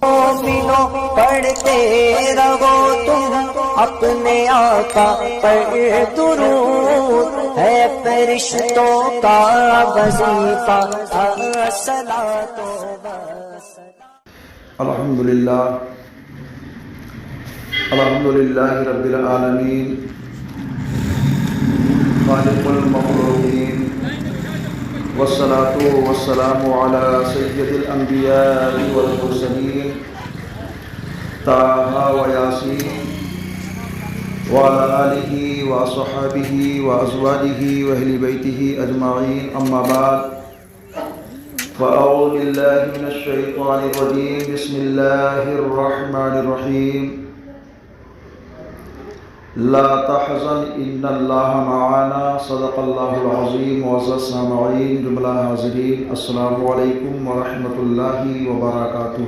مومنوں پڑھتے رہو تم اپنے آقا پر درود، ہے فرشتوں کا وظیفہ الصلاۃ والسلام۔ الحمدللہ رب العالمین خالق المخلوقین والصلاة والسلام علی سید الانبیاء والمرسلین طٰہٰ و یاسین وعلی آلہ وصحبہ وازواجہ واہل بیتہ اجمعین، اما بعد فاعوذ باللہ من الشیطان الرجیم، بسم اللہ الرحمن الرحیم۔ لا تحزن ان اللہ معنا، صدق اللہ العظیم۔ معزز سامعین، جملہ حاضرین، السلام علیکم ورحمۃ اللہ وبرکاتہ۔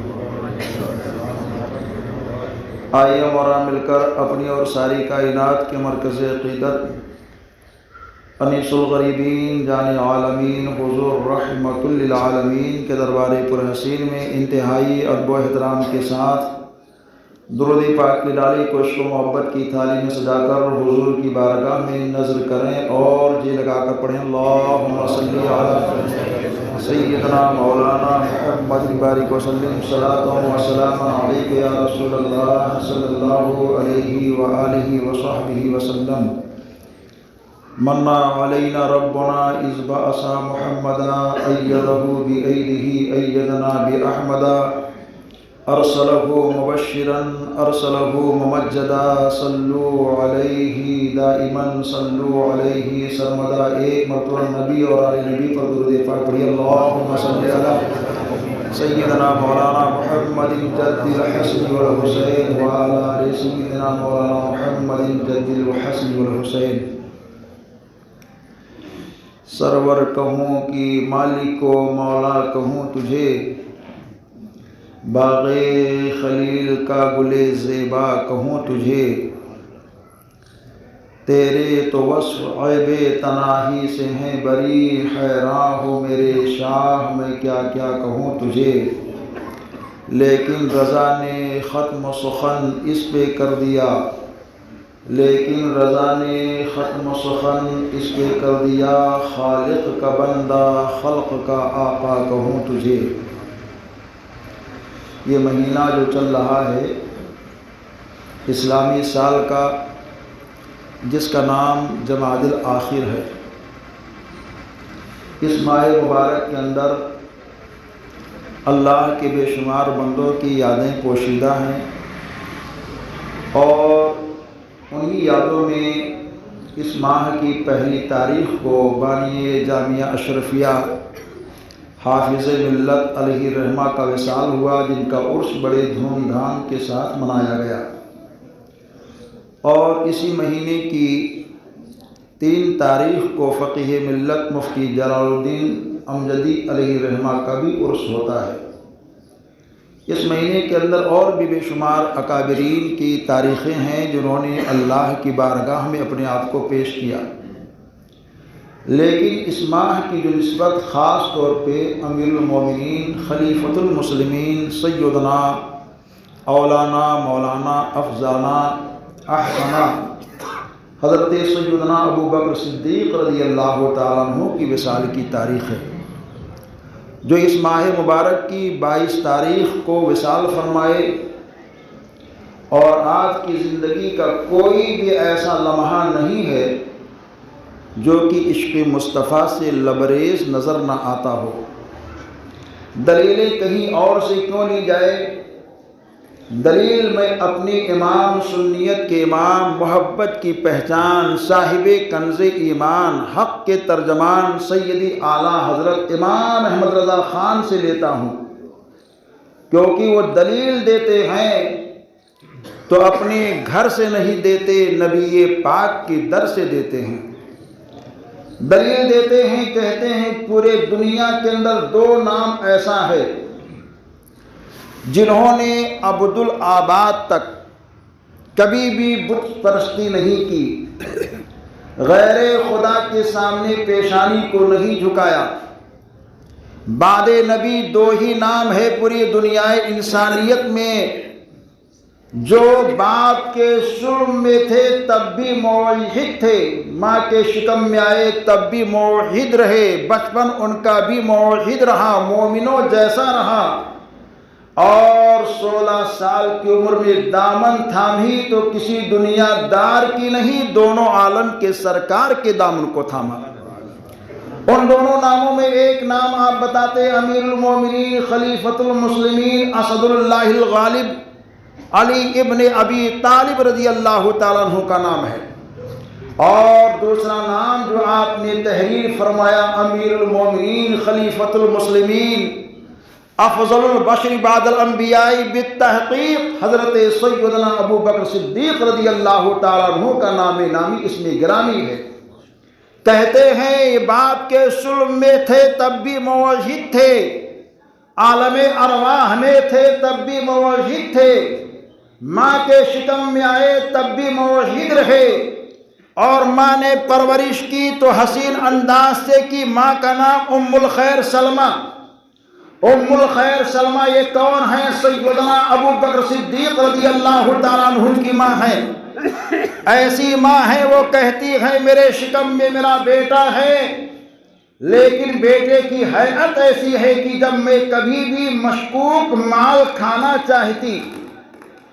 آئیے ہمارا مل کر اپنی اور ساری کائنات کے مرکز عقیدت انیس الغریبین جان عالمین حضور رحمۃ للعالمین کے دربار پرحسین میں انتہائی ادب و احترام کے ساتھ درود پاک کی ڈالی کو عشق و محبت کی تھالی میں سجا کر حضور کی بارگاہ میں نظر کریں اور جی لگا کر پڑھیں، اللہم صلی علی سیدنا مولانا محمد بارک وسلم، صلاۃ و سلام علیک یا رسول اللہ صلی اللہ علیہ وآلہ وصحبہ وسلم۔ من علینا ربنا اذ بعث محمدا ایدہ بایدہ ایدنا باحمدا، ارسلہ مبشرا ارسلہ ممجدا، صلو علیہ دائما صلو علیہ سرمدا۔ ایک مرتبہ نبی اور آل نبی پر درود پاک پڑھیے، اللہم صلی علی سیدنا مولانا محمد جد الحسن والحسین وعلی آل سیدنا مولانا محمد جد الحسن والحسین۔ سرور کہوں کہ مالک و مولا کہوں تجھے، باغ خلیل کا گل زیبا کہوں تجھے، تیرے تو وصف عیب تناہی سے ہیں بری، حیراں ہو میرے شاہ میں کیا کیا کہوں تجھے۔ لیکن رضا نے ختم و سخن اس پہ کر دیا، لیکن رضا نے ختم و سخن اس پہ کر دیا، خالق کا بندہ خلق کا آقا کہوں تجھے۔ یہ مہینہ جو چل رہا ہے اسلامی سال کا، جس کا نام جمادی الاخر ہے، اس ماہ مبارک کے اندر اللہ کے بے شمار بندوں کی یادیں پوشیدہ ہیں، اور انہی یادوں میں اس ماہ کی پہلی تاریخ کو بانی جامعہ اشرفیہ حافظ ملت علیہ الرحمہ کا وصال ہوا، جن کا عرس بڑے دھوم دھام کے ساتھ منایا گیا، اور اسی مہینے کی 3 تاریخ کو فقیہ ملت مفتی جلال الدین امجدی علیہ الرحمہ کا بھی عرس ہوتا ہے۔ اس مہینے کے اندر اور بھی بے شمار اکابرین کی تاریخیں ہیں جنہوں نے اللہ کی بارگاہ میں اپنے آپ کو پیش کیا، لیکن اس ماہ کی جو نسبت خاص طور پہ امیر المومنین خلیفۃ المسلمین سیدنا اولانا مولانا افضانا احسنا حضرت سیدنا ابو بکر صدیق رضی اللہ تعالیٰ عنہ کی وصال کی تاریخ ہے، جو اس ماہ مبارک کی 22 تاریخ کو وصال فرمائے، اور آج کی زندگی کا کوئی بھی ایسا لمحہ نہیں ہے جو کہ عشق مصطفیٰ سے لبریز نظر نہ آتا ہو۔ دلیلیں کہیں اور سے کیوں لی جائے، دلیل میں اپنی امام سنیت کے امام، محبت کی پہچان، صاحب کنز ایمان، حق کے ترجمان سیدی اعلیٰ حضرت امام احمد رضا خان سے لیتا ہوں، کیونکہ وہ دلیل دیتے ہیں تو اپنے گھر سے نہیں دیتے، نبی پاک کی در سے دیتے ہیں۔ دلیل دیتے ہیں، کہتے ہیں پورے دنیا کے اندر 2 نام ایسا ہے جنہوں نے عبدالآباد تک کبھی بھی بت پرستی نہیں کی، غیر خدا کے سامنے پیشانی کو نہیں جھکایا، بعد نبی دو ہی نام ہے پوری دنیا انسانیت میں، جو باپ کے سلم میں تھے تب بھی موحد تھے، ماں کے شکم میں آئے تب بھی موحد رہے، بچپن ان کا بھی موحد رہا، مومنوں جیسا رہا، اور 16 سال کی عمر میں دامن تھامی تو کسی دنیا دار کی نہیں، دونوں عالم کے سرکار کے دامن کو تھاما۔ ان دونوں ناموں میں ایک نام آپ بتاتے امیر المومنین خلیفۃ المسلمین اسد اللہ الغالب علی ابن ابی طالب رضی اللہ تعالیٰ عنہ کا نام ہے، اور دوسرا نام جو آپ نے تحریر فرمایا امیر المومنین خلیفۃ المسلمین افضل البشر بعد الانبیاء بالتحقیق حضرت سیدنا ابو بکر صدیق رضی اللہ تعالیٰ عنہ کا نام نامی اس میں گرامی ہے۔ کہتے ہیں یہ باپ کے سلم میں تھے تب بھی موحد تھے، عالم ارواح میں تھے تب بھی موحد تھے، ماں کے شکم میں آئے تب بھی موحد رہے، اور ماں نے پرورش کی تو حسین انداز سے کی۔ ماں کا نام ام الخیر سلمہ۔ ام الخیر سلمہ یہ کون ہیں؟ سیدنا ابو بکر صدیق رضی اللہ تعالیٰ عنہ کی ماں ہیں۔ ایسی ماں ہے وہ کہتی ہے میرے شکم میں میرا بیٹا ہے، لیکن بیٹے کی حیت ایسی ہے کہ جب میں کبھی بھی مشکوک مال کھانا چاہتی،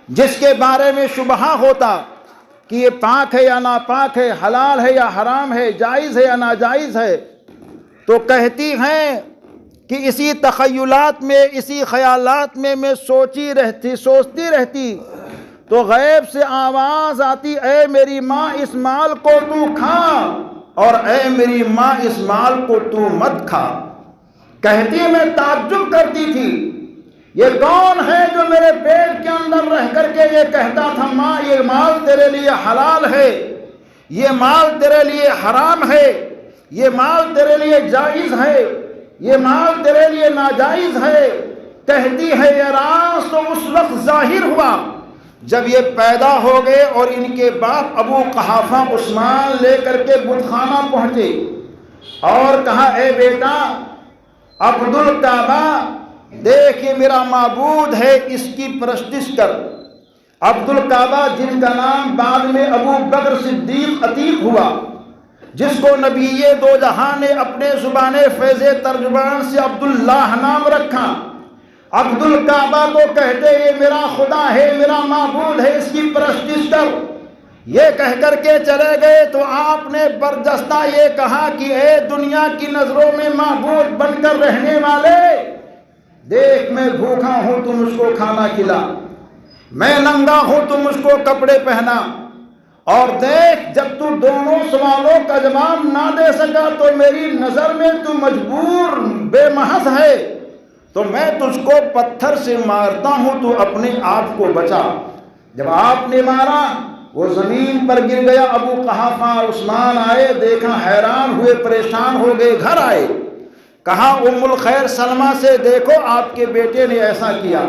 جس کے بارے میں شبہ ہوتا کہ یہ پاک ہے یا ناپاک ہے، حلال ہے یا حرام ہے، جائز ہے یا ناجائز ہے، تو کہتی ہیں کہ اسی تخیلات میں، اسی خیالات میں سوچتی رہتی تو غیب سے آواز آتی، اے میری ماں اس مال کو تو کھا، اور اے میری ماں اس مال کو تو مت کھا۔ کہتی ہے میں تعجب کرتی تھی یہ کون ہے جو میرے پیٹ کے اندر رہ کر کے یہ کہتا تھا ماں یہ مال تیرے لیے حلال ہے، یہ مال تیرے لیے حرام ہے، یہ مال تیرے لیے جائز ہے، یہ مال تیرے لیے ناجائز ہے۔ کہتی ہے یہ راز تو اس وقت ظاہر ہوا جب یہ پیدا ہو گئے اور ان کے باپ ابو قحافہ عثمان لے کر کے بت خانہ پہنچے اور کہا اے بیٹا عبدالکعبہ دیکھ یہ میرا معبود ہے، اس کی پرستش کر۔ عبدالکعبہ جن کا نام بعد میں ابو بکر صدیق عتیق ہوا، جس کو نبی دو جہاں نے اپنے زبان فیض ترجمان سے عبداللہ نام رکھا۔ عبدالکعبہ کو کہتے یہ میرا خدا ہے، میرا معبود ہے، اس کی پرستش کر۔ یہ کہہ کر کے چلے گئے تو آپ نے برجستہ یہ کہا کہ اے دنیا کی نظروں میں معبود بن کر رہنے والے، دیکھ میں بھوکا ہوں تو مجھ کو کھانا کھلا، میں ننگا ہوں تو مجھ کو کپڑے پہنا، اور دیکھ جب تو دونوں سوالوں کا جواب نہ دے سکا تو میری نظر میں تو مجبور بے محض ہے، تو میں تجھ کو پتھر سے مارتا ہوں تو اپنے آپ کو بچا۔ جب آپ نے مارا وہ زمین پر گر گیا۔ ابو قحافہ عثمان آئے، دیکھا حیران ہوئے، پریشان ہو گئے، گھر آئے، کہا ام الخیر سلمہ سے دیکھو آپ کے بیٹے نے ایسا کیا۔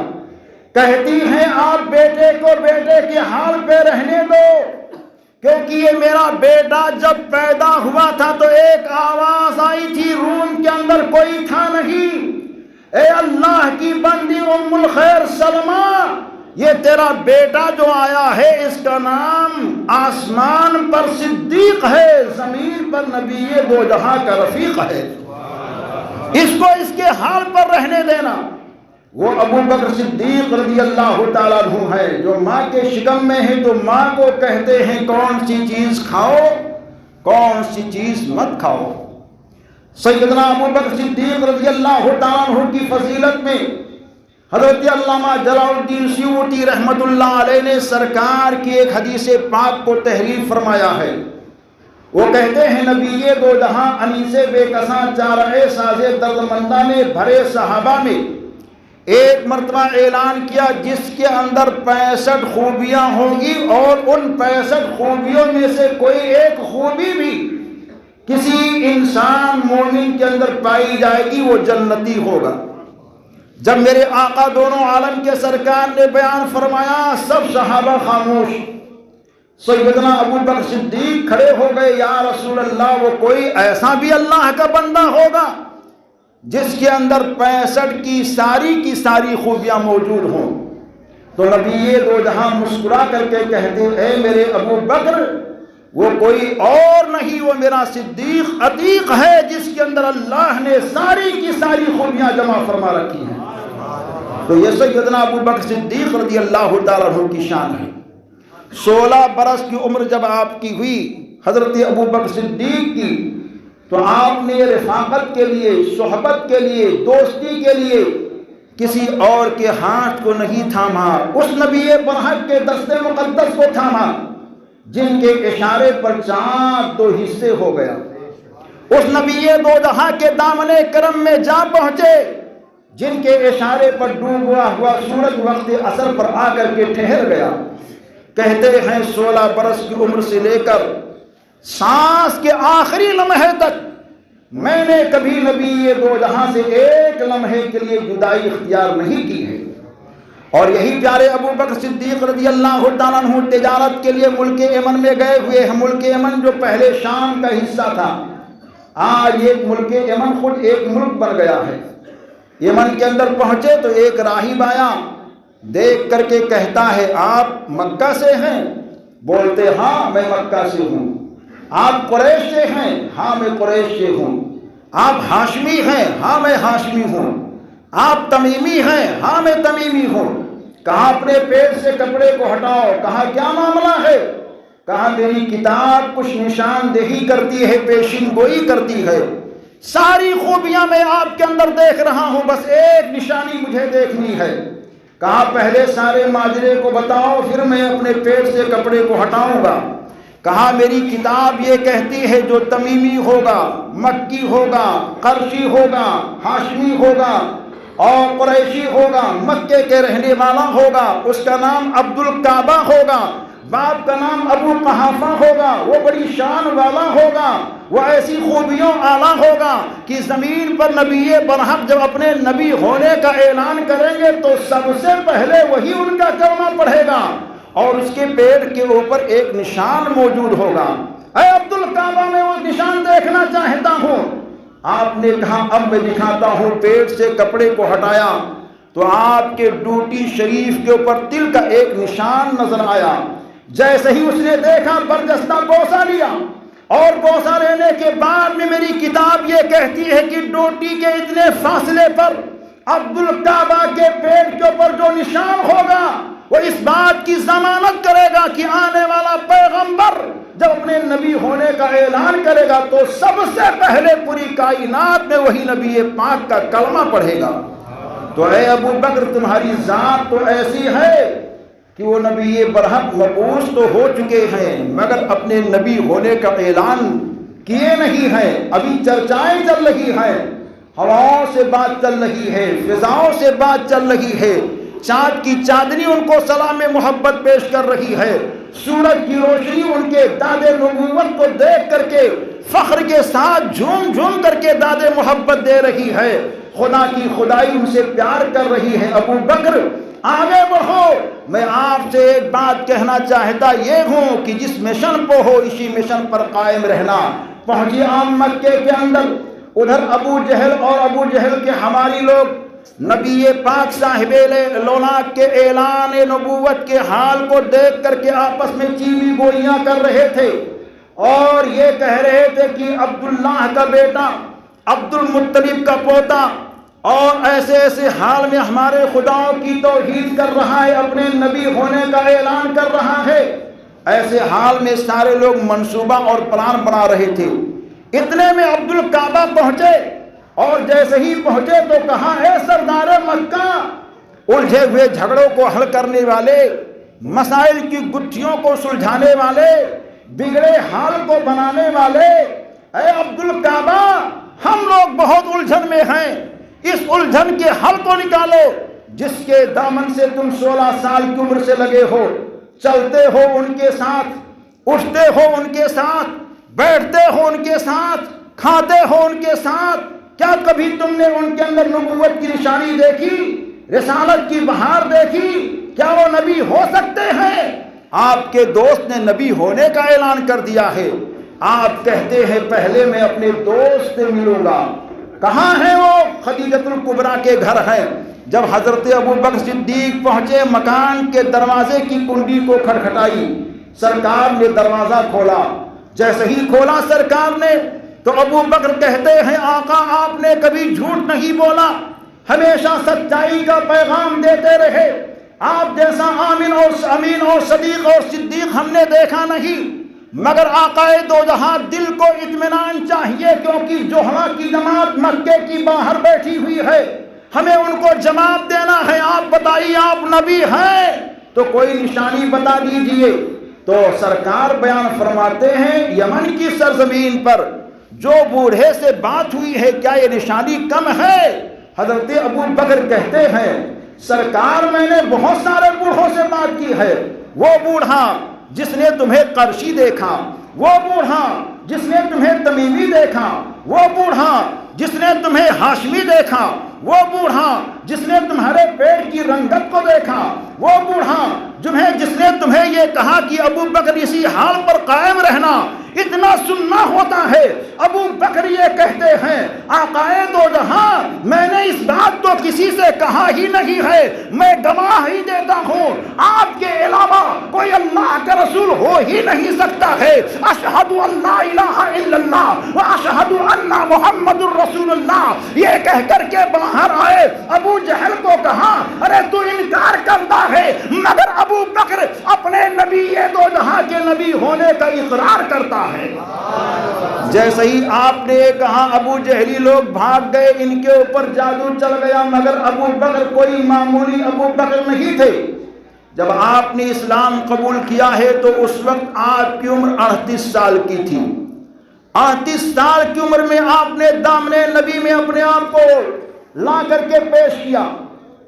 کہتی ہیں آپ بیٹے کو بیٹے کے حال پہ رہنے دو، کیونکہ یہ میرا بیٹا جب پیدا ہوا تھا تو ایک آواز آئی تھی روم کے اندر کوئی تھا نہیں، اے اللہ کی بندی ام الخیر سلمہ یہ تیرا بیٹا جو آیا ہے اس کا نام آسمان پر صدیق ہے، زمین پر نبی دو جہاں کا رفیق ہے، اس کو اس کے حال پر رہنے دینا۔ وہ ابو بکر صدیق رضی اللہ تعالیٰ عنہ ہے جو ماں کے شکم میں ہے، تو ماں کو کہتے ہیں کون سی چیز کھاؤ کون سی چیز مت کھاؤ۔ سیدنا ابو بکر صدیق رضی اللہ تعالیٰ عنہ کی فضیلت میں حضرت علامہ جلال الدین سیوطی رحمت اللہ علیہ نے سرکار کی ایک حدیث پاک کو تحریر فرمایا ہے۔ وہ کہتے ہیں نبی دو جہاں انیس بے کساں چارہ ساز دردمندہ نے بھرے صحابہ میں ایک مرتبہ اعلان کیا جس کے اندر 65 خوبیاں ہوں گی، اور ان 65 خوبیوں میں سے کوئی ایک خوبی بھی کسی انسان مومن کے اندر پائی جائے گی وہ جنتی ہوگا۔ جب میرے آقا دونوں عالم کے سرکار نے بیان فرمایا سب صحابہ خاموش۔ سیدنا ابو بکر صدیق کھڑے ہو گئے، یا رسول اللہ وہ کوئی ایسا بھی اللہ کا بندہ ہوگا جس کے اندر 65 کی ساری خوبیاں موجود ہوں، تو نبی دو جہاں مسکرا کر کے کہتے اے میرے ابو بکر، وہ کوئی اور نہیں، وہ میرا صدیق عتیق ہے جس کے اندر اللہ نے ساری کی ساری خوبیاں جمع فرما رکھی ہیں۔ تو یہ سیدنا ابو بکر صدیق رضی اللہ تعالیٰ عنہ کی شان ہے۔ 16 برس کی عمر جب آپ کی ہوئی حضرت ابو بکر صدیق کی، تو آپ نے رفاقت کے لیے، صحبت کے لیے، دوستی کے لیے کسی اور کے ہاتھ کو نہیں تھاما، اس نبی برحق کے دست مقدس کو تھاما جن کے اشارے پر چاند 2 حصے ہو گیا، اس نبی دو جہاں کے دامن کرم میں جا پہنچے جن کے اشارے پر ڈوبا ہوا سورج وقت عصر پر آ کر کے ٹھہر گیا۔ کہتے ہیں 16 برس کی عمر سے لے کر سانس کے آخری لمحے تک میں نے کبھی نبی دو جہاں سے ایک لمحے کے لیے جدائی اختیار نہیں کی ہے۔ اور یہی پیارے ابو بکر صدیق رضی اللہ تعالیٰ عنہ تجارت کے لیے ملک یمن میں گئے ہوئے ہیں۔ ملک یمن جو پہلے شام کا حصہ تھا، آج یہ ملک یمن خود ایک ملک بن گیا ہے۔ یمن کے اندر پہنچے تو ایک راہب آیا، دیکھ کر کے کہتا ہے آپ مکہ سے ہیں؟ بولتے ہاں میں مکہ سے ہوں۔ آپ قریش سے ہیں؟ ہاں میں قریش سے ہوں۔ آپ ہاشمی ہیں؟ ہاں میں ہاشمی ہوں۔ آپ تمیمی ہیں؟ ہاں میں تمیمی ہوں۔ کہا اپنے پیٹ سے کپڑے کو ہٹاؤ۔ کہا کیا معاملہ ہے؟ کہا میری کتاب کچھ نشاندہی کرتی ہے، پیشین گوئی کرتی ہے، ساری خوبیاں میں آپ کے اندر دیکھ رہا ہوں، بس ایک نشانی مجھے دیکھنی ہے۔ کہا پہلے سارے ماجرے کو بتاؤ، پھر میں اپنے پیٹ سے کپڑے کو ہٹاؤں گا۔ کہا میری کتاب یہ کہتی ہے جو تمیمی ہوگا، مکی ہوگا، قرشی ہوگا، ہاشمی ہوگا اور قریشی ہوگا، مکے کے رہنے والا ہوگا، اس کا نام عبد الکعبہ ہوگا، باپ کا نام ابو قحافہ ہوگا، وہ بڑی شان والا ہوگا، وہ ایسی خوبیوں اعلیٰ ہوگا کہ زمین پر نبی برحق جب اپنے نبی ہونے کا اعلان کریں گے تو سب سے پہلے وہی ان کا کلمہ پڑھے گا، اور اس کے پیٹ کے اوپر ایک نشان موجود ہوگا۔ اے عبد الکعبہ میں وہ نشان دیکھنا چاہتا ہوں۔ آپ نے کہا اب میں دکھاتا ہوں۔ پیٹ سے کپڑے کو ہٹایا تو آپ کے ڈوٹی شریف کے اوپر تل کا ایک نشان نظر آیا۔ جیسے ہی اس نے دیکھا برجستہ بوسہ لیا، اور بوسہ لینے کے بعد میں میری کتاب یہ کہتی ہے کہ ڈوٹی کے اتنے فاصلے پر عبد الکعبہ کے پیٹ کے اوپر جو نشان ہوگا وہ اس بات کی ضمانت کرے گا کہ آنے والا پیغمبر جب اپنے نبی ہونے کا اعلان کرے گا تو سب سے پہلے پوری کائنات میں وہی نبی پاک کا کلمہ پڑھے گا۔ تو اے ابو بکر تمہاری ذات تو ایسی ہے کہ وہ نبی برحق مبعوث تو ہو چکے ہیں مگر اپنے نبی ہونے کا اعلان کیے نہیں ہیں۔ ابھی چرچائیں چل رہی ہیں، ہواؤں سے بات چل رہی ہے، فضاؤں سے بات چل رہی ہے، چاند کی چاندنی ان کو سلام محبت پیش کر رہی ہے، سورج کی روشنی ان کے داد نبوت کو دیکھ کر کے فخر کے ساتھ جھوم جھوم کر کے داد محبت دے رہی ہے، خدا کی خدائی ان سے پیار کر رہی ہے۔ ابو بکر آگے بڑھو، میں آپ سے ایک بات کہنا چاہتا یہ ہوں کہ جس مشن پہ ہو اسی مشن پر قائم رہنا۔ پہنچی عام مکے کے اندر، ادھر ابو جہل اور ابو جہل کے حوالی لوگ نبی پاک صاحب لولاک کے اعلان نبوت کے حال کو دیکھ کر کے آپس میں چیمی گوئیاں کر رہے تھے اور یہ کہہ رہے تھے کہ عبداللہ کا بیٹا، عبد المطلب کا پوتا، اور ایسے ایسے حال میں ہمارے خداؤں کی توحید کر رہا ہے، اپنے نبی ہونے کا اعلان کر رہا ہے۔ ایسے حال میں سارے لوگ منصوبہ اور پلان بنا رہے تھے۔ اتنے میں عبد الکعبہ پہنچے، اور جیسے ہی پہنچے تو کہا اے سردار مکہ، الجھے ہوئے جھگڑوں کو حل کرنے والے، مسائل کی گتھیوں کو سلجھانے والے، بگڑے حال کو بنانے والے، اے عبد الکعبہ ہم لوگ بہت الجھن میں ہیں، اس الجھن کے حل کو نکالو جس کے دامن سے تم 16 سال کی عمر سے لگے ہو، چلتے ہو ان کے ساتھ، اٹھتے ہو ان کے ساتھ، بیٹھتے ہو ان کے ساتھ، کھاتے ہو ان کے ساتھ، کیا کبھی تم نے ان کے اندر نبوت کی نشانی دیکھی، رسالت کی بہار دیکھی؟ کیا وہ نبی ہو سکتے ہیں؟ آپ کے دوست نے نبی ہونے کا اعلان کر دیا ہے، آپ کہتے ہیں پہلے میں اپنے دوست سے ملوں گا۔ کہاں ہیں وہ؟ خدیجۃ الکبریٰ کے گھر ہیں۔ جب حضرت ابوبکر صدیق پہنچے، مکان کے دروازے کی کنڈی کو کھٹکھٹائی، سرکار نے دروازہ کھولا۔ جیسے ہی کھولا سرکار نے تو ابوبکر کہتے ہیں آقا آپ نے کبھی جھوٹ نہیں بولا، ہمیشہ سچائی کا پیغام دیتے رہے، آپ جیسا امین اور صدیق اور صدیق ہم نے دیکھا نہیں، مگر آقا دو جہاں دل کو اطمینان چاہیے، کیونکہ جوہرہ کی جماعت مکے کی باہر بیٹھی ہوئی ہے، ہمیں ان کو جواب دینا ہے۔ آپ بتائیے آپ نبی ہیں تو کوئی نشانی بتا دیجئے۔ تو سرکار بیان فرماتے ہیں یمن کی سرزمین پر جو بوڑھے سے بات ہوئی ہے کیا یہ نشانی کم ہے؟ حضرت ابوبکر کہتے ہیں سرکار میں نے بہت سارے بوڑھوں سے بات کی ہے، وہ بوڑھا جس نے تمہیں قرشی دیکھا، وہ بوڑھا جس نے تمہیں تمیمی دیکھا، وہ بوڑھا جس نے تمہیں ہاشمی دیکھا، وہ بوڑھا جس نے تمہارے پیٹ کی رنگت کو دیکھا، وہ بوڑھا جس نے تمہیں یہ کہا کہ ابوبکر اسی حال پر قائم رہنا، اتنا سننا ہوتا ہے۔ ابوبکر یہ کہتے ہیں آقائے دو جہاں میں نے اس بات کو کسی سے کہا ہی نہیں ہے، میں گواہ ہی دیتا ہوں آپ کے علاوہ کوئی اللہ کا رسول ہو ہی نہیں سکتا ہے۔ اشہد ان لا الہ الا اللہ و اشہد ان محمد الرسول اللہ، یہ کہہ کر کے باہر آئے۔ ابو جہل کو کہا ارے تو انکار کرتا ہے، مگر ابو بکر اپنے نبی دو جہاں کے نبی ہونے کا اقرار کرتا ہے۔ جیسے ہی آپ نے کہا ابو جہلی لوگ بھاگ گئے، ان کے اوپر جادو چل گیا، مگر ابو بکر کوئی معمولی ابو بکر نہیں تھے۔ جب آپ نے اسلام قبول کیا ہے تو اس وقت آپ کی عمر 38 سال کی تھی۔ 38 سال کی عمر میں آپ نے دامن نبی میں اپنے آپ کو لا کر کے پیش کیا،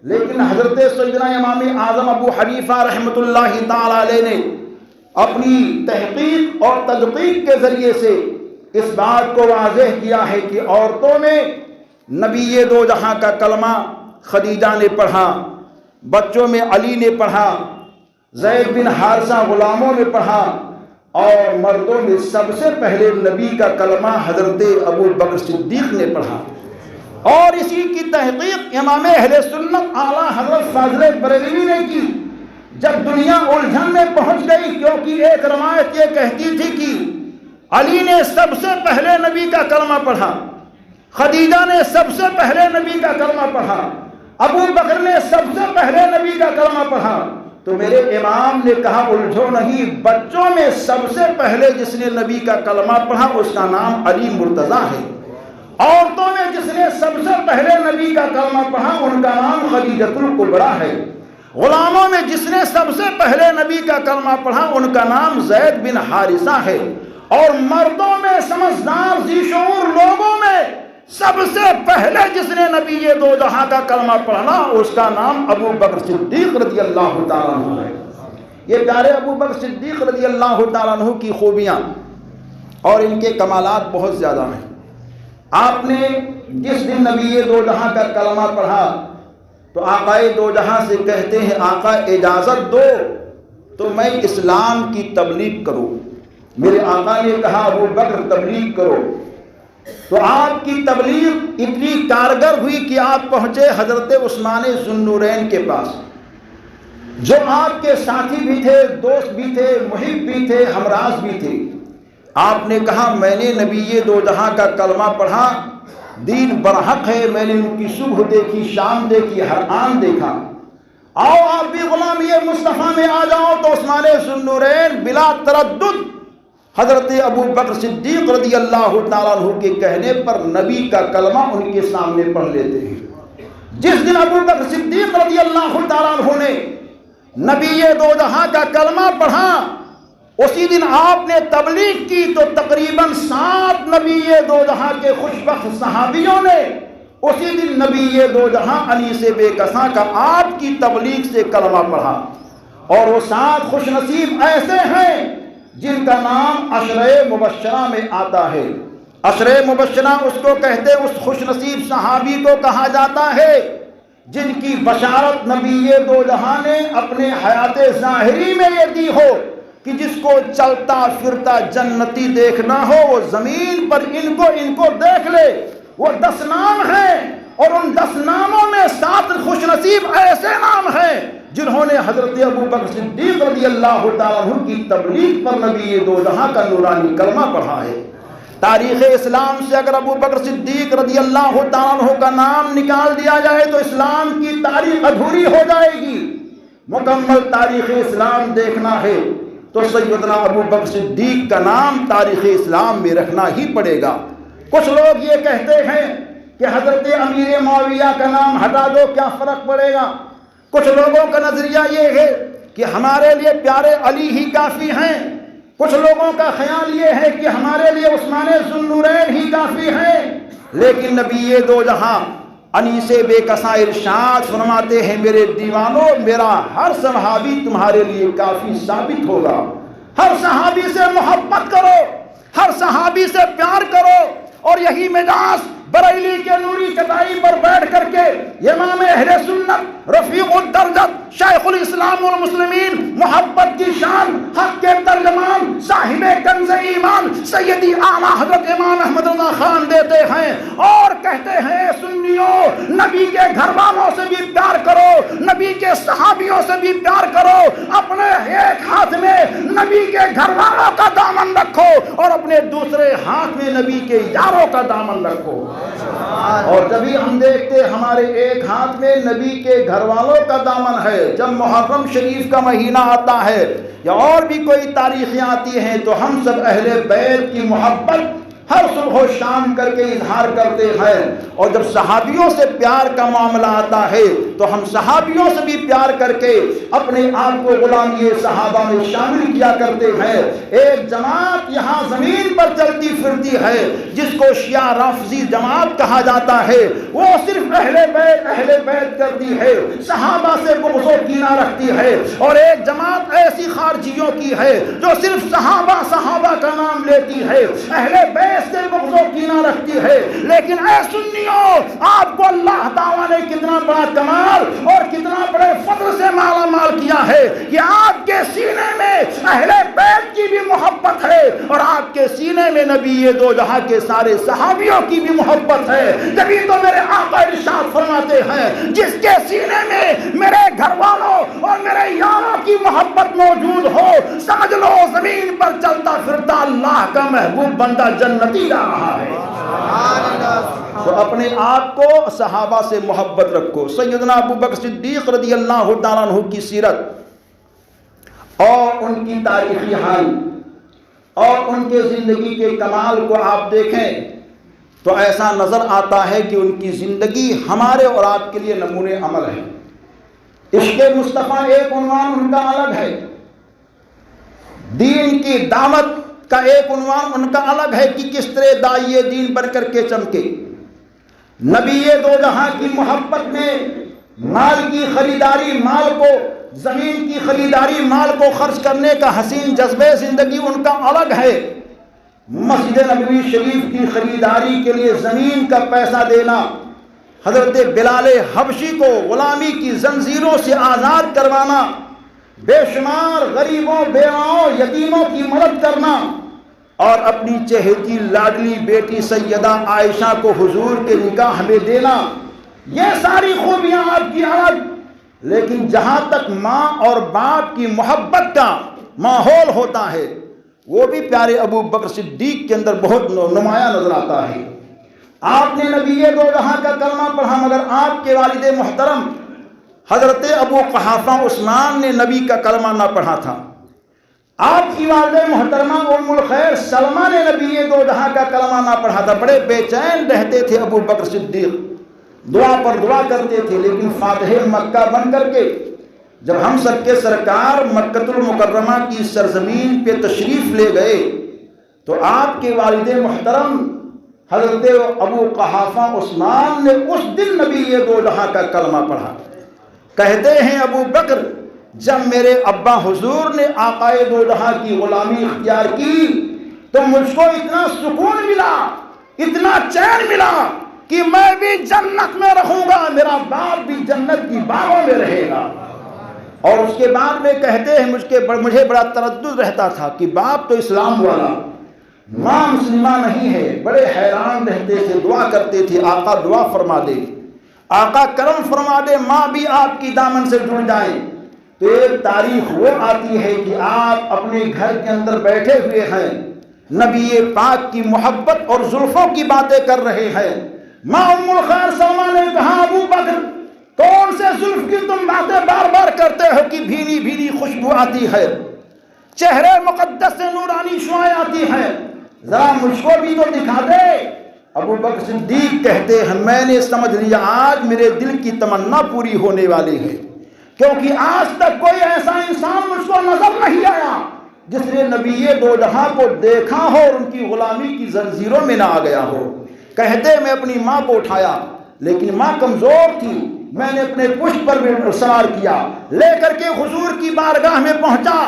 لیکن حضرت سیدنا امام اعظم ابو حنیفہ رحمۃ اللہ تعالی علیہ نے اپنی تحقیق اور تدقیق کے ذریعے سے اس بات کو واضح کیا ہے کہ عورتوں میں نبی دو جہاں کا کلمہ خدیجہ نے پڑھا، بچوں میں علی نے پڑھا، زید بن حارثہ غلاموں نے پڑھا، اور مردوں میں سب سے پہلے نبی کا کلمہ حضرت ابو بکر صدیق نے پڑھا۔ اور اسی کی تحقیق امام اہل سنت اعلیٰ حضرت فاضل بریلوی نے کی۔ جب دنیا الجھن میں پہنچ گئی، کیونکہ ایک روایت یہ کہتی تھی کہ علی نے سب سے پہلے نبی کا کلمہ پڑھا، خدیجہ نے سب سے پہلے نبی کا کلمہ پڑھا، ابو بکر نے سب سے پہلے نبی کا کلمہ پڑھا، تو میرے امام نے کہا الجھو نہیں، بچوں میں سب سے پہلے جس نے نبی کا کلمہ پڑھا اس کا نام علی مرتضیٰ ہے، عورتوں میں جس نے سب سے پہلے نبی کا کلمہ پڑھا ان کا نام خدیجۃ الکبریٰ ہے، غلاموں میں جس نے سب سے پہلے نبی کا کلمہ پڑھا ان کا نام زید بن حارثہ ہے، اور مردوں میں سمجھدار ذی شعور لوگوں میں سب سے پہلے جس نے نبی دو جہاں کا کلمہ پڑھا اس کا نام ابو بکر صدیق رضی اللہ تعالیٰ عنہ ہے۔ یہ پیارے ابو بکر صدیق رضی اللہ تعالیٰ عنہ کی خوبیاں اور ان کے کمالات بہت زیادہ ہیں۔ آپ نے جس دن نبی دو جہاں کا کلمہ پڑھا تو آقا دو جہاں سے کہتے ہیں آقا اجازت دو تو میں اسلام کی تبلیغ کروں۔ میرے آقا نے کہا ابو بکر تبلیغ کرو، تو آپ کی تبلیغ اتنی کارگر ہوئی کہ آپ پہنچے حضرت عثمان ذو النورین کے پاس، جو آپ کے ساتھی بھی تھے، دوست بھی تھے، محب بھی تھے، ہمراز بھی تھے۔ آپ نے کہا میں نے نبی دو جہاں کا کلمہ پڑھا، دین برحق ہے، میں نے ان کی صبح دیکھی، شام دیکھی، ہر آن دیکھا، آؤ آپ بھی غلامی مصطفیٰ میں آ جاؤ۔ تو عثمان ذو النورین بلا تردد حضرت ابو بکر صدیق رضی اللہ تعالیٰ عنہ کے کہنے پر نبی کا کلمہ ان کے سامنے پڑھ لیتے ہیں۔ جس دن ابو بکر صدیق رضی اللہ تعالیٰ عنہ نے نبی دو جہاں کا کلمہ پڑھا، اسی دن آپ نے تبلیغ کی تو تقریباً 7 نبی دو جہاں کے خوش بخت صحابیوں نے اسی دن نبی دو جہاں علی سے بے کساں کا آپ کی تبلیغ سے کلمہ پڑھا۔ اور وہ 7 خوش نصیب ایسے ہیں جن کا نام عشرہ مبشرہ میں آتا ہے۔ عشرہ مبشرہ اس کو کہتے، اس خوش نصیب صحابی کو کہا جاتا ہے جن کی بشارت نبی دو جہاں نے اپنے حیات ظاہری میں یہ دی ہو کہ جس کو چلتا پھرتا جنتی دیکھنا ہو وہ زمین پر ان کو دیکھ لے۔ وہ 10 نام ہیں، اور ان 10 ناموں میں 7 خوش نصیب ایسے نام ہیں جنہوں نے حضرت ابوبکر صدیق رضی اللہ تعالیٰ عنہ کی تبلیغ پر نبی دو جہاں کا نورانی کلمہ پڑھا ہے۔ تاریخ اسلام سے اگر ابوبکر صدیق رضی اللہ تعالیٰ عنہ کا نام نکال دیا جائے تو اسلام کی تاریخ ادھوری ہو جائے گی۔ مکمل تاریخ اسلام دیکھنا ہے تو سیدنا ابوبکر صدیق کا نام تاریخ اسلام میں رکھنا ہی پڑے گا۔ کچھ لوگ یہ کہتے ہیں کہ حضرت امیر معاویہ کا نام ہٹا دو، کیا فرق پڑے گا؟ کچھ لوگوں کا نظریہ یہ ہے کہ ہمارے لیے پیارے علی ہی کافی ہیں، کچھ لوگوں کا خیال یہ ہے کہ ہمارے لیے عثمان ذو النورین ہی کافی ہیں، لیکن نبی دو جہاں انیس بے کساں ارشاد فرماتے ہیں میرے دیوانوں میرا ہر صحابی تمہارے لیے کافی ثابت ہوگا۔ ہر صحابی سے محبت کرو، ہر صحابی سے پیار کرو، اور یہی مجاز بریلی کے نوری چٹائی پر بیٹھ کر کے امام اہل سنت رفیع الدرجت شیخ الاسلام والمسلمین محبت کی شان حق کے ترجمان صاحب کنز ایمان سیدی اعلیٰ حضرت امام احمد رضا خان دیتے ہیں اور کہتے ہیں سنیوں نبی کے گھر والوں سے بھی پیار کرو، نبی کے صحابیوں سے بھی پیار کرو، اپنے ایک ہاتھ میں نبی کے گھر والوں کا دامن رکھو اور اپنے دوسرے ہاتھ میں نبی کے یاروں کا دامن رکھو۔ اور جبھی ہم دیکھتے ہمارے ایک ہاتھ میں نبی کے گھر والوں کا دامن ہے، جب محرم شریف کا مہینہ آتا ہے یا اور بھی کوئی تاریخیں آتی ہیں تو ہم سب اہل بیت کی محبت ہر صبح و شام کر کے اظہار کرتے ہیں، اور جب صحابیوں سے پیار کا معاملہ آتا ہے تو ہم صحابیوں سے بھی پیار کر کے اپنے آپ کو غلامی صحابہ میں شامل کیا کرتے ہیں۔ ایک جماعت یہاں زمین پر چلتی پھرتی ہے جس کو شیعہ رافضی جماعت کہا جاتا ہے، وہ صرف اہل بیت کرتی ہے، صحابہ سے بغض و کینہ رکھتی ہے، اور ایک جماعت ایسی خارجیوں کی ہے جو صرف صحابہ کا نام لیتی ہے، اہل بیت سے بغض و کینہ رکھتی ہے۔ لیکن اے سنیوں، آپ کو اللہ تعالیٰ نے کتنا بڑا کمال اور کتنا بڑے فضل سے مالا مال کیا ہے کہ آپ کے سینے میں اہل بیت کی بھی محبت ہے اور آپ کے سینے میں نبی دو جہاں کے سارے صحابیوں کی بھی محبت ہے۔ جبھی تو میرے آقا ارشاد فرماتے ہیں جس کے سینے میں میرے گھر والوں اور میرے یاروں کی محبت موجود ہو سمجھ لو زمین پر چلتا پھرتا اللہ کا محبوب بندہ جنتی جا رہا ہے۔ تو اپنے آپ کو صحابہ سے محبت رکھو۔ سیدنا ابوبکر صدیق رضی اللہ تعالیٰ عنہ کی سیرت اور ان کی تاریخی حال اور ان کے زندگی کے کمال کو آپ دیکھیں تو ایسا نظر آتا ہے کہ ان کی زندگی ہمارے اور آپ کے لیے نمونے عمل ہے۔ عشق مصطفیٰ ایک عنوان ان کا الگ ہے، دین کی دعوت کا ایک عنوان ان کا الگ ہے کہ کس طرح داعیے دین بن کر کے چمکے۔ نبی دو جہاں کی محبت میں مال کی خریداری، مال کو زمین کی خریداری، مال کو خرچ کرنے کا حسین جذبہ زندگی ان کا الگ ہے۔ مسجد نبوی شریف کی خریداری کے لیے زمین کا پیسہ دینا، حضرت بلال حبشی کو غلامی کی زنجیروں سے آزاد کروانا، بے شمار غریبوں بیواؤں یتیموں کی مدد کرنا، اور اپنی چہیتی لاڈلی بیٹی سیدہ عائشہ کو حضور کے نکاح میں دینا، یہ ساری خوبیاں آپ کی الگ۔ لیکن جہاں تک ماں اور باپ کی محبت کا ماحول ہوتا ہے وہ بھی پیارے ابو بکر صدیق کے اندر بہت نمایاں نظر آتا ہے۔ آپ نے نبی دو جہاں کا کلمہ پڑھا مگر آپ کے والد محترم حضرت ابو قحافہ عثمان نے نبی کا کلمہ نہ پڑھا تھا۔ آپ کی والدہ محترمہ ام الخیر سلمہ نے نبی دو جہاں کا کلمہ نہ پڑھا تھا۔ بڑے بے چین رہتے تھے ابو بکر صدیق، دعا پر دعا کرتے تھے، لیکن فاتح مکہ بن کر کے جب ہم سب کے سرکار مکہ المکرمہ کی سرزمین پہ تشریف لے گئے تو آپ کے والد محترم حضرت ابو قحافہ عثمان نے اس دن نبی دو جہاں کا کلمہ پڑھا۔ کہتے ہیں ابو بکر جب میرے ابا حضور نے آقائے دو جہاں کی غلامی اختیار کی تو مجھ کو اتنا سکون ملا، اتنا چین ملا کہ میں بھی جنت میں رہوں گا، میرا باپ بھی جنت کی باغوں میں رہے گا۔ اور اس کے بعد میں کہتے ہیں مجھے بڑا تردد رہتا تھا کہ باپ تو اسلام والا ماں مسلمہ نہیں ہے، بڑے حیران رہتے تھے، دعا کرتے تھے آقا دعا فرما دے، آقا کرم فرما دے، ماں بھی آپ کی دامن سے جڑ جائیں۔ تو ایک تاریخ وہ آتی ہے کہ آپ اپنے گھر کے اندر بیٹھے ہوئے ہیں، نبی پاک کی محبت اور زلفوں کی باتیں کر رہے ہیں۔ ماں ام الخیر سلمہ نے کہا ابو بکر کون سے زلف کی تم باتیں بار بار کرتے ہو کہ بھینی بھینی خوشبو آتی ہے، چہرے مقدس سے نورانی شعائیں آتی ہیں، ذرا مجھ کو بھی تو دکھا دے۔ ابو بکر صدیق کہتے ہیں میں نے سمجھ لیا آج میرے دل کی تمنا پوری ہونے والی ہے، کیونکہ آج تک کوئی ایسا انسان مجھ کو نظر نہیں آیا جس نے نبی دو جہاں کو دیکھا ہو اور ان کی غلامی کی زنجیروں میں نہ آ گیا ہو۔ کہتے میں اپنی ماں کو اٹھایا لیکن ماں کمزور تھی، میں نے اپنے پشت پر سوار کیا، لے کر کے حضور کی بارگاہ میں پہنچا۔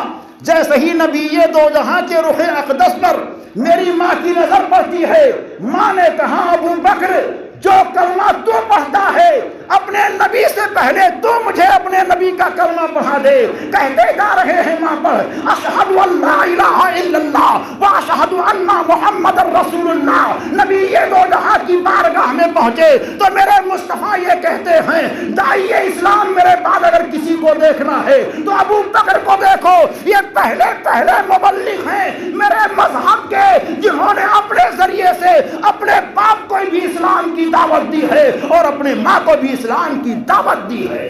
جیسے ہی نبی دو جہاں کے رخ اقدس پر میری ماں کی نظر پڑتی ہے، ماں نے کہا ابو بکر جو کلمہ تو پڑھتا ہے اپنے نبی سے پہلے تو مجھے اپنے نبی کا کلمہ پڑھا دے۔ کہتے جا رہے ہیں ماں پر اشہد ان لا الہ الا اللہ واشہد ان محمد رسول اللہ۔ نبی یہ دو جہاں کی بارگاہ میں پہنچے تو میرے مصطفیٰ یہ کہتے ہیں داعی اسلام میرے بعد اگر کسی کو دیکھنا ہے تو ابو بکر کو دیکھو، یہ پہلے مبلغ ہیں میرے مذہب کے، جنہوں نے اپنے ذریعے سے اپنے باپ کو بھی اسلام کی دعوت دی ہے اور اپنے ماں کو بھی اسلام کی دعوت دی ہے۔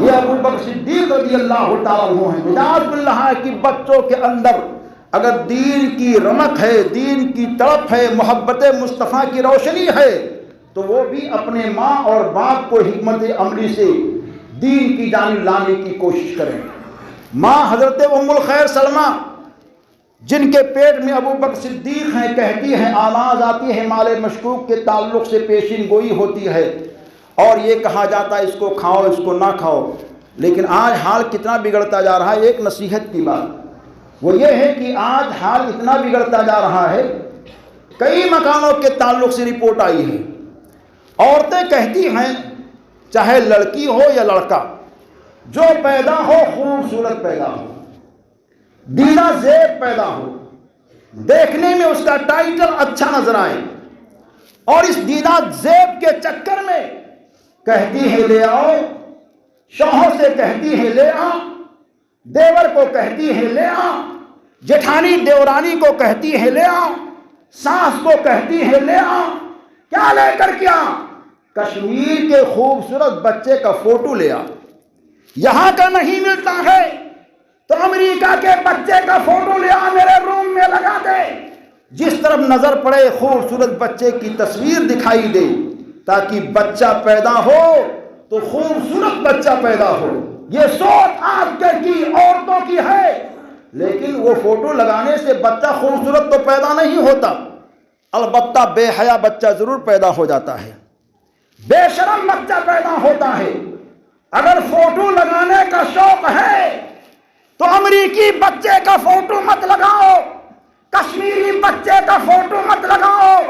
یہ ابو بکر صدیق رضی اللہ تعالیٰ عنہ ہیں۔ مجاز باللہ ہے کہ بچوں کے اندر اگر دین کی رمق ہے، دین کی تڑپ ہے، محبت مصطفیٰ کی روشنی ہے تو وہ بھی اپنے ماں اور باپ کو حکمت عملی سے دین کی جانب لانے کی کوشش کریں۔ ماں حضرت ام الخیر سلمہ جن کے پیٹ میں ابو بکر صدیق ہیں کہتی ہیں آواز آتی ہے مال مشکوک کے تعلق سے پیشین گوئی ہوتی ہے اور یہ کہا جاتا ہے اس کو کھاؤ اس کو نہ کھاؤ، لیکن آج حال کتنا بگڑتا جا رہا ہے۔ ایک نصیحت کی بات وہ یہ ہے کہ آج حال اتنا بگڑتا جا رہا ہے، کئی مکانوں کے تعلق سے رپورٹ آئی ہے، عورتیں کہتی ہیں چاہے لڑکی ہو یا لڑکا جو پیدا ہو خوبصورت پیدا ہو، دیدہ زیب پیدا ہو، دیکھنے میں اس کا ٹائٹل اچھا نظر آئے، اور اس دیدہ زیب کے چکر میں کہتی ہے لے آؤ، شوہر سے کہتی ہے لے آ، دیور کو کہتی ہے لے آ، جٹھانی دیورانی کو کہتی ہے لے آ، ساس کو کہتی ہے لے آ، کیا لے کر کیا؟ کشمیر کے خوبصورت بچے کا فوٹو لے آ، یہاں کا نہیں ملتا ہے تو امریکہ کے بچے کا فوٹو لے آ میرے روم میں لگا دے، جس طرف نظر پڑے خوبصورت بچے کی تصویر دکھائی دے تاکہ بچہ پیدا ہو تو خوبصورت بچہ پیدا ہو۔ یہ سوچ آج کل کی عورتوں کی ہے، لیکن وہ فوٹو لگانے سے بچہ خوبصورت تو پیدا نہیں ہوتا، البتہ بے حیا بچہ ضرور پیدا ہو جاتا ہے، بے شرم بچہ پیدا ہوتا ہے۔ اگر فوٹو لگانے کا شوق ہے تو امریکی بچے کا فوٹو مت لگاؤ، کشمیری بچے کا فوٹو مت لگاؤ،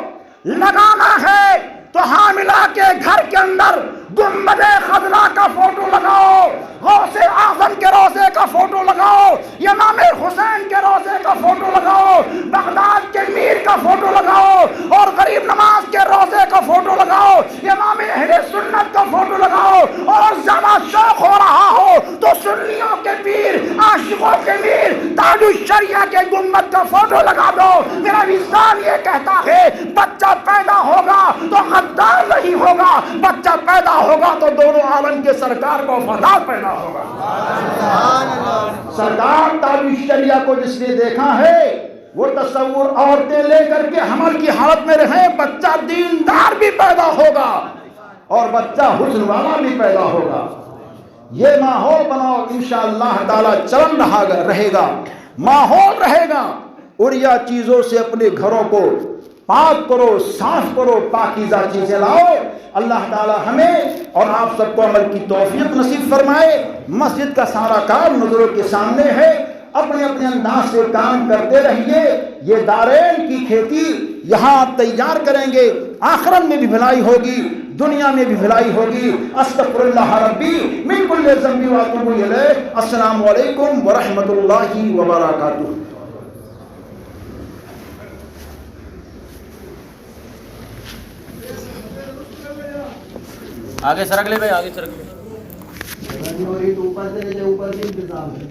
لگانا ہے تو حاملہ کے گھر کے اندر گنبد خضرا کا فوٹو لگاؤ، غوث اعظم کے روضے کا فوٹو لگاؤ، امام حسین کے روضے کا فوٹو لگاؤ، بغداد کے میر کا فوٹو لگاؤ، اور غریب نواز کے روضے کا فوٹو لگاؤ، امام اہل سنت کا فوٹو لگاؤ، اور زیادہ شوق ہو رہا ہو تو سنیوں کے پیر، عاشقوں کے میر، تاج الشریعہ کے گنبد کا فوٹو لگا دو۔ میرا وجدان یہ کہتا ہے بچہ پیدا ہوگا تو غدار نہیں ہوگا، بچہ پیدا ہوگا تو دونوں عالم کے سرکار کو وفادار پیدا ہوگا۔ سرکار تاج الشریعہ کو جس نے دیکھا ہے وہ تصور عورتیں لے کر کے حمل کی حالت میں رہیں، بچہ دیندار بھی پیدا ہوگا اور بچہ حسن والا بھی پیدا ہوگا۔ یہ ماحول بناؤ، انشاءاللہ تعالی چلن رہے گا، ماحول رہے گا، اور یہ چیزوں سے اپنے گھروں کو پاک کرو، صاف کرو، پاکیزہ چیزیں لاؤ۔ اللہ تعالی ہمیں اور آپ سب کو عمل کی توفیق نصیب فرمائے۔ مسجد کا سارا کام نظروں کے سامنے ہے، اپنے اپنے انداز سے کام کرتے رہیے۔ یہ دارین کی کھیتی یہاں آپ تیار کریں گے، آخرت میں بھی بھلائی ہوگی، دنیا میں بھی بھلائی ہوگی۔ استغفر اللہ ربی من کل ذنب واتوب الیہ۔ السلام علیکم ورحمۃ اللہ وبرکاتہ۔ آگے سرک لے بھائی، آگے سرک لے. اوپر سے اوپر سے انتظام ہے.